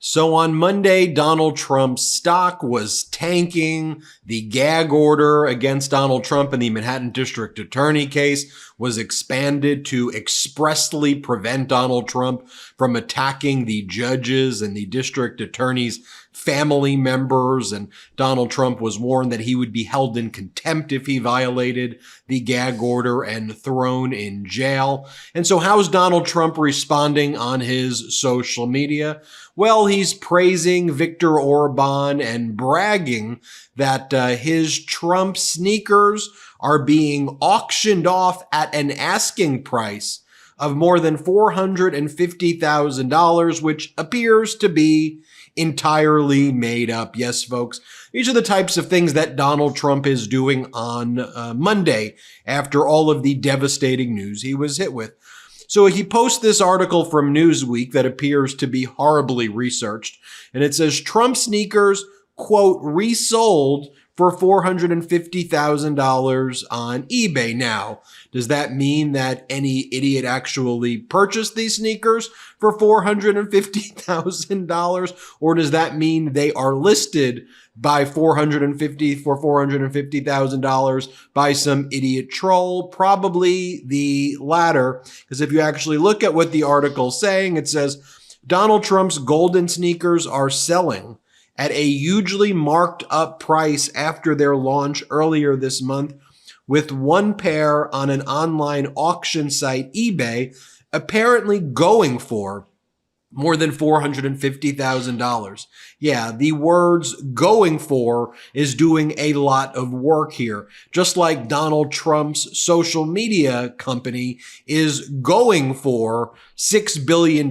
So on Monday, Donald Trump's stock was tanking. The gag order against Donald Trump in the Manhattan District Attorney case was expanded to expressly prevent Donald Trump from attacking the judges and the district attorney's family members. And Donald Trump was warned that he would be held in contempt if he violated the gag order and thrown in jail. And so how's Donald Trump responding on his social media? Well, he's praising Viktor Orban and bragging that his Trump sneakers are being auctioned off at an asking price of more than $450,000, which appears to be entirely made up. Yes, folks, these are the types of things that Donald Trump is doing on Monday after all of the devastating news he was hit with. So he posts this article from Newsweek that appears to be horribly researched, and it says Trump sneakers, quote, resold for $450,000 on eBay. Now, does that mean that any idiot actually purchased these sneakers for $450,000? Or does that mean they are listed by $450,000 by some idiot troll? Probably the latter, because if you actually look at what the article's saying, it says Donald Trump's golden sneakers are selling at a hugely marked up price after their launch earlier this month, with one pair on an online auction site, eBay, apparently going for more than $450,000. Yeah, the words going for is doing a lot of work here. Just like Donald Trump's social media company is going for $6 billion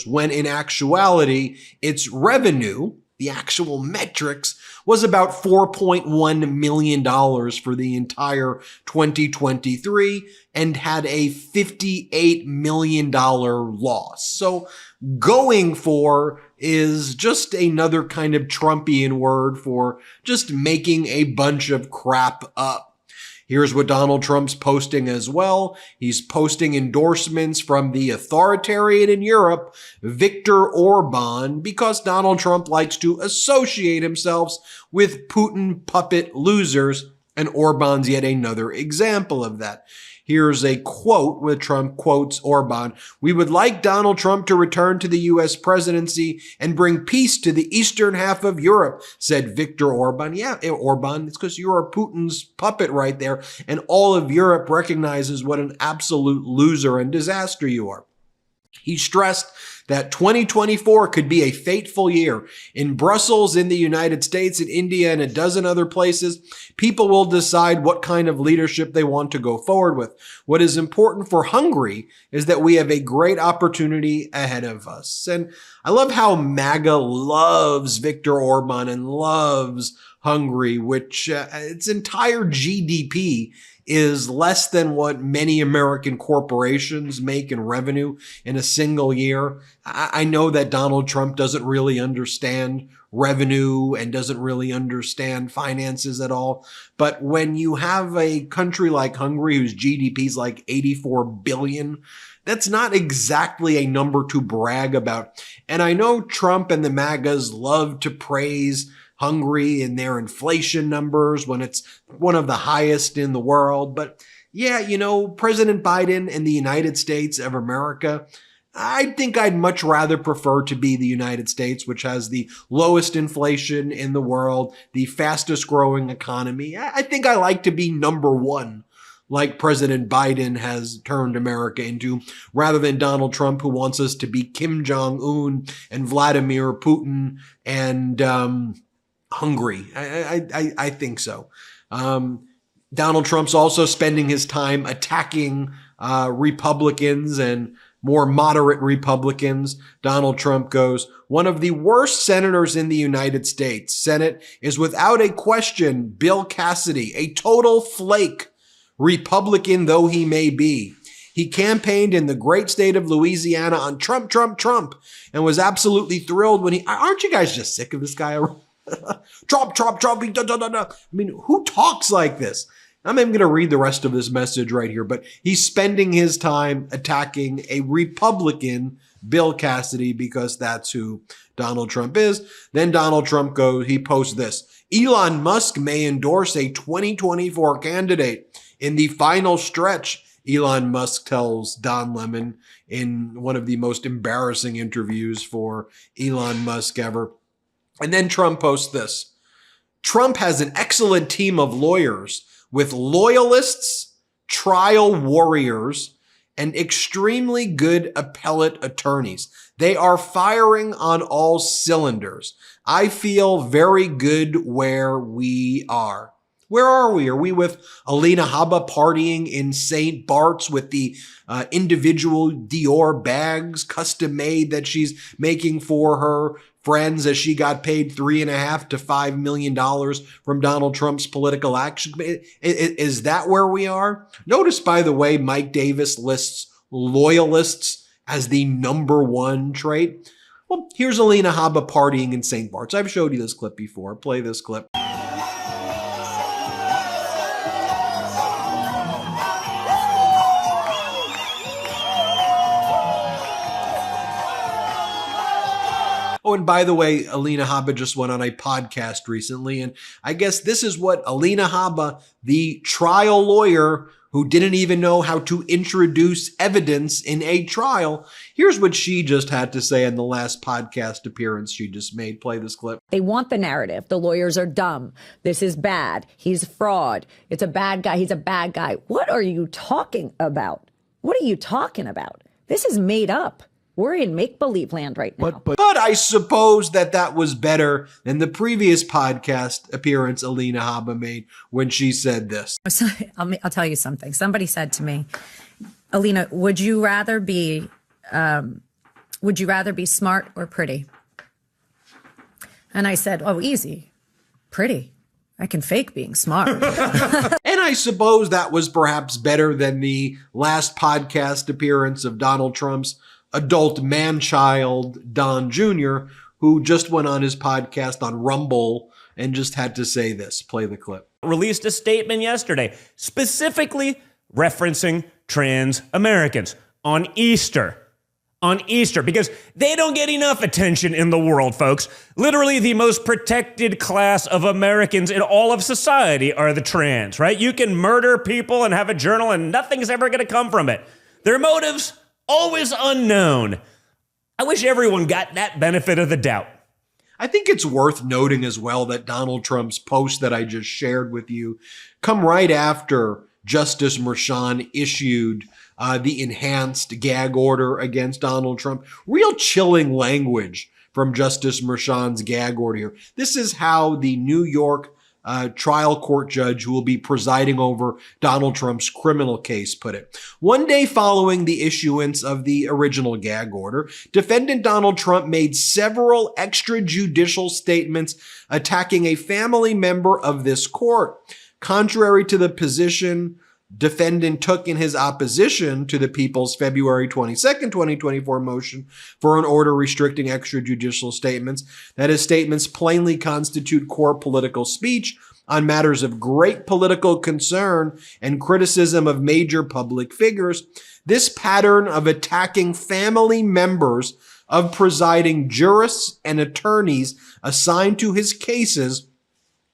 when in actuality its revenue, the actual metrics, was about $4.1 million for the entire 2023 and had a $58 million loss. So going for is just another kind of Trumpian word for just making a bunch of crap up. Here's what Donald Trump's posting as well. He's posting endorsements from the authoritarian in Europe, Viktor Orban, because Donald Trump likes to associate himself with Putin puppet losers, and Orban's yet another example of that. Here's a quote where Trump quotes Orban. "We would like Donald Trump to return to the U.S. presidency and bring peace to the eastern half of Europe," said Viktor Orban. Yeah, Orban, it's because you are Putin's puppet right there, and all of Europe recognizes what an absolute loser and disaster you are. He stressed that 2024 could be a fateful year. In Brussels, in the United States, in India, and a dozen other places, people will decide what kind of leadership they want to go forward with. What is important for Hungary is that we have a great opportunity ahead of us. And I love how MAGA loves Viktor Orban and loves Hungary, which its entire GDP is less than what many American corporations make in revenue in a single year. I know that Donald Trump doesn't really understand revenue and doesn't really understand finances at all. But when you have a country like Hungary whose GDP is like 84 billion, that's not exactly a number to brag about. And I know Trump and the MAGAs love to praise Hungary and their inflation numbers when it's one of the highest in the world. But yeah, you know, President Biden and the United States of America, I think I'd much rather prefer to be the United States, which has the lowest inflation in the world, the fastest growing economy. I think I like to be number one, like President Biden has turned America into, rather than Donald Trump, who wants us to be Kim Jong-un and Vladimir Putin and Hungary. I think so. Donald Trump's also spending his time attacking Republicans and more moderate Republicans. Donald Trump goes, "One of the worst senators in the United States Senate is without a question Bill Cassidy, a total flake, Republican though he may be. He campaigned in the great state of Louisiana on Trump, Trump, Trump, and was absolutely thrilled when aren't you guys just sick of this guy? Trump, Trump, Trump. I mean, who talks like this? I'm even going to read the rest of this message right here, but he's spending his time attacking a Republican Bill Cassidy, because that's who Donald Trump is. Then Donald Trump he posts this. Elon Musk may endorse a 2024 candidate in the final stretch, Elon Musk tells Don Lemon in one of the most embarrassing interviews for Elon Musk ever. And then Trump posts this. Trump has an excellent team of lawyers with loyalists, trial warriors, and extremely good appellate attorneys. They are firing on all cylinders. I feel very good where we are. Where are we? Are we with Alina Habba partying in St. Bart's with the individual Dior bags, custom made, that she's making for her friends as she got paid $3.5 to $5 million from Donald Trump's political action? Is that where we are? Notice, by the way, Mike Davis lists loyalists as the number one trait. Well, here's Alina Habba partying in St. Bart's. I've showed you this clip before. Play this clip. Oh, and by the way, Alina Habba just went on a podcast recently, and I guess this is what Alina Habba, the trial lawyer who didn't even know how to introduce evidence in a trial, here's what she just had to say in the last podcast appearance she just made. Play this clip. They want the narrative. The lawyers are dumb. This is bad. He's fraud. It's a bad guy. He's a bad guy. What are you talking about? What are you talking about? This is made up. We're in make-believe land right now. But I suppose that was better than the previous podcast appearance Alina Habba made when she said this. So, I'll tell you something. Somebody said to me, Alina, would you rather be smart or pretty? And I said, oh, easy. Pretty. I can fake being smart. And I suppose that was perhaps better than the last podcast appearance of Donald Trump's adult man-child, Don Jr., who just went on his podcast on Rumble and just had to say this. Play the clip. Released a statement yesterday specifically referencing trans Americans on Easter. Because they don't get enough attention in the world, folks. Literally the most protected class of Americans in all of society are the trans, right? You can murder people and have a journal and nothing's ever going to come from it. Their motives, always unknown. I wish everyone got that benefit of the doubt. I think it's worth noting as well that Donald Trump's post that I just shared with you come right after Justice Merchan issued the enhanced gag order against Donald Trump. Real chilling language from Justice Merchan's gag order here. This is how the New York trial court judge who will be presiding over Donald Trump's criminal case put it. One day following the issuance of the original gag order, defendant Donald Trump made several extrajudicial statements attacking a family member of this court. Contrary to the position defendant took in his opposition to the People's February 22nd, 2024 motion for an order restricting extrajudicial statements, that his statements plainly constitute core political speech on matters of great political concern and criticism of major public figures. This pattern of attacking family members of presiding jurists and attorneys assigned to his cases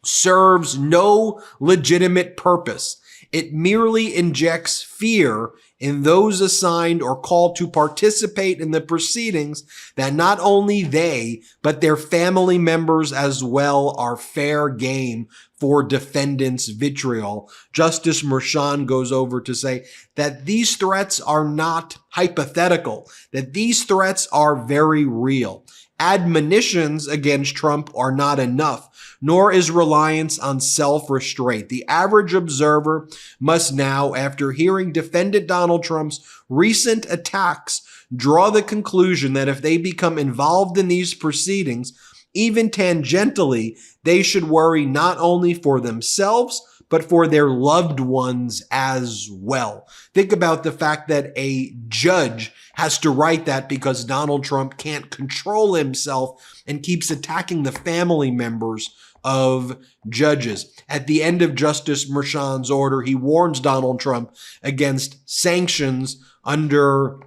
serves no legitimate purpose. It merely injects fear in those assigned or called to participate in the proceedings that not only they, but their family members as well are fair game for defendants' vitriol. Justice Merchan goes over to say that these threats are not hypothetical, that these threats are very real. Admonitions against Trump are not enough, nor is reliance on self-restraint. The average observer must now, after hearing defendant Donald Trump's recent attacks, draw the conclusion that if they become involved in these proceedings, even tangentially, they should worry not only for themselves, but for their loved ones as well. Think about the fact that a judge has to write that because Donald Trump can't control himself and keeps attacking the family members of judges. At the end of Justice Merchan's order, he warns Donald Trump against sanctions under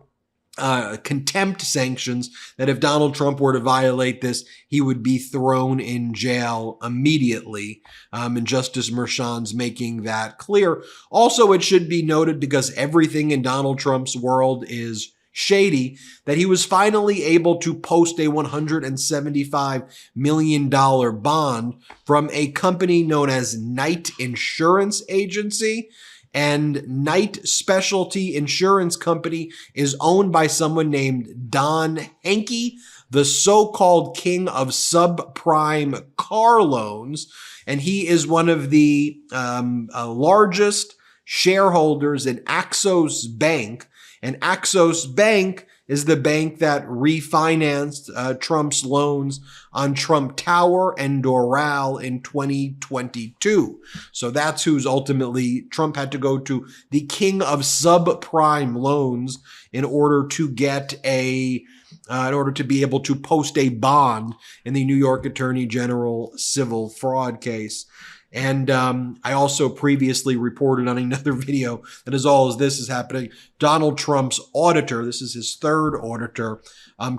contempt sanctions, that if Donald Trump were to violate this, he would be thrown in jail immediately. And Justice Merchan's making that clear. Also, it should be noted, because everything in Donald Trump's world is shady, that he was finally able to post a $175 million bond from a company known as Knight Insurance Agency. And Knight Specialty Insurance Company is owned by someone named Don Henke, the so-called king of subprime car loans. And he is one of the largest shareholders in Axos Bank. And Axos Bank is the bank that refinanced Trump's loans on Trump Tower and Doral in 2022. So that's who's ultimately, Trump had to go to the king of subprime loans in order to get in order to be able to post a bond in the New York Attorney General civil fraud case. And I also previously reported on another video that as all as this is happening, Donald Trump's auditor, this is his third auditor,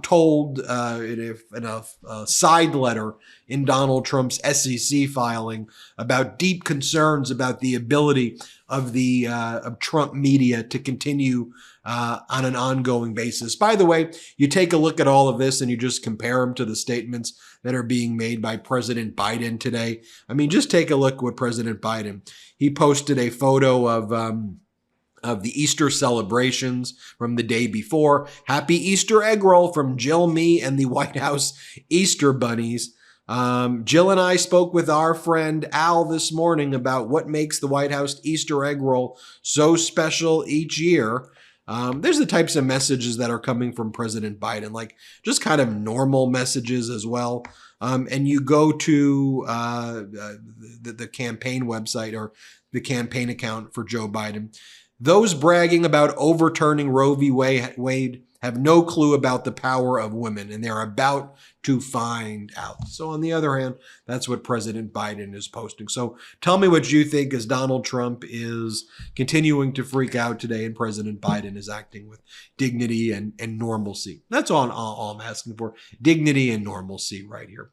told in a side letter in Donald Trump's SEC filing about deep concerns about the ability of the of Trump media to continue on an ongoing basis. By the way, you take a look at all of this and you just compare them to the statements that are being made by President Biden today. I mean, just take a look at what President Biden, he posted a photo of the Easter celebrations from the day before. Happy Easter egg roll from Jill, me, and the White House Easter bunnies. Jill and I spoke with our friend Al this morning about what makes the White House Easter egg roll so special each year. There's the types of messages that are coming from President Biden, like just kind of normal messages as well. And you go to the campaign website or the campaign account for Joe Biden. Those bragging about overturning Roe v. Wade have no clue about the power of women, and they're about to find out. So on the other hand, that's what President Biden is posting. So tell me what you think as Donald Trump is continuing to freak out today and President Biden is acting with dignity and normalcy. That's all I'm asking for. Dignity and normalcy right here.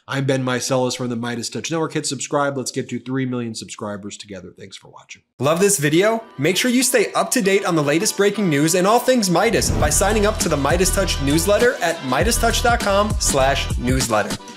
I'm Ben Meiselas from the MeidasTouch Network. Hit subscribe. Let's get to 3 million subscribers together. Thanks for watching. Love this video? Make sure you stay up to date on the latest breaking news and all things Meidas by signing up to the MeidasTouch newsletter at MeidasTouch.com/newsletter.